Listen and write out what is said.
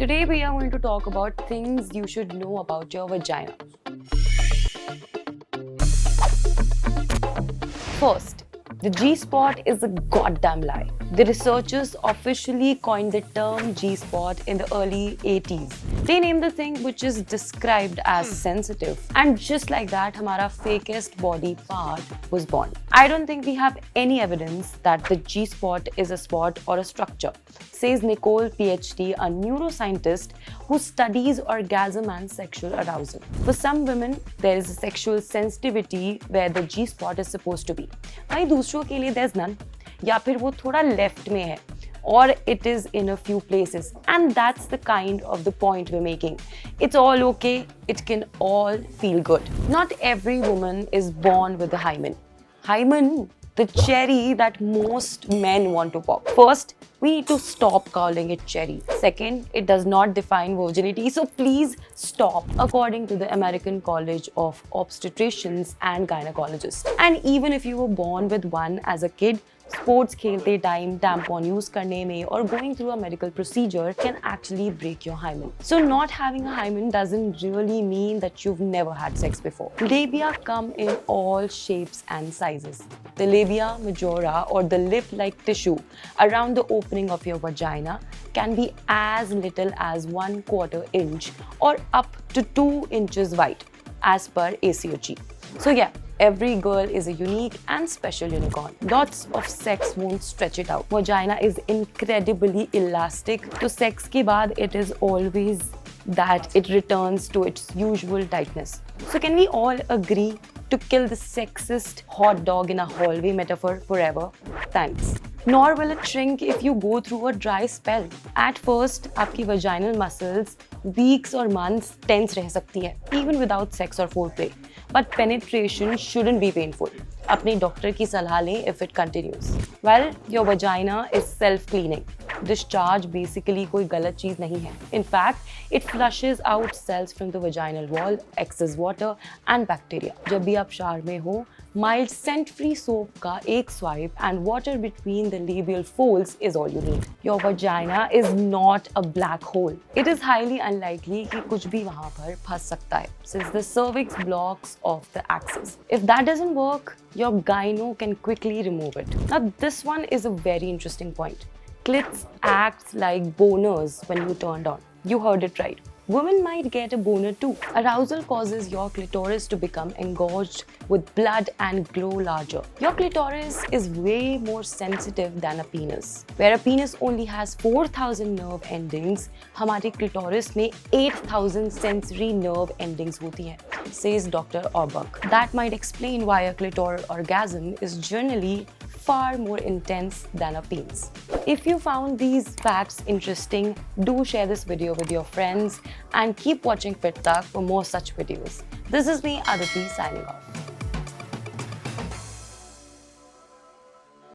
Today we are going to talk about things you should know about your vagina. First, the G-spot is a goddamn lie. The researchers officially coined the term G-spot in the early 80s. They named the thing which is described as sensitive. And just like that, hamara fakest body part was born. I don't think we have any evidence that the G-spot is a spot or a structure, says Nicole, PhD, a neuroscientist who studies orgasm and sexual arousal. For some women, there is a sexual sensitivity where the G-spot is supposed to be. वहीं दूसरों के लिए there's none, या फिर वो थोड़ा left में है, or it is in a few places. And that's the kind of the point we're making. It's all okay, it can all feel good. Not every woman is born with a hymen. Hymen, the cherry that most men want to pop. First, we need to stop calling it cherry. Second, it does not define virginity, so please stop. According to the American College of Obstetricians and Gynecologists. And even if you were born with one as a kid, sports खेलते time tampon use करने में or going through a medical procedure can actually break your hymen. So not having a hymen doesn't really mean that you've never had sex before. Labia come in all shapes and sizes. The labia majora, or the lip-like tissue around the opening of your vagina, can be as little as 1/4 inch or up to 2 inches wide, as per ACOG. So yeah, every girl is a unique and special unicorn. Lots of sex won't stretch it out. Vagina is incredibly elastic. So sex ke baad it is always that it returns to its usual tightness. So can we all agree to kill the sexist hot dog in a hallway metaphor forever? Thanks. Nor will it shrink if you go through a dry spell. At first, आपकी vaginal muscles weeks or months tense रह सकती है, even without sex or foreplay. But penetration shouldn't be painful. अपने doctor की सलाह लें if it continues. Well, your vagina is self-cleaning. Discharge basically कोई गलत चीज़ नहीं है. In fact, it flushes out cells from the vaginal wall, excess water and bacteria. जब भी आप शावर में हो, mild scent-free soap का एक swipe and water between the labial folds is all you need. Your vagina is not a black hole. It is highly unlikely कि कुछ भी वहाँ पर फंस सकता है, since the cervix blocks off the axis. If that doesn't work, your gyno can quickly remove it. Now this one is a very interesting point. Clits acts like boners when you turned on. You heard it right. Women might get a boner too. Arousal causes your clitoris to become engorged with blood and grow larger. Your clitoris is way more sensitive than a penis. Where a penis only has 4,000 nerve endings, हमारे clitoris में 8,000 sensory nerve endings होती हैं, says Dr. Orbach. That might explain why a clitoral orgasm is generally far more intense than a penis. If you found these facts interesting, do share this video with your friends and keep watching FitTalk for more such videos. This is me, Aditi, signing off.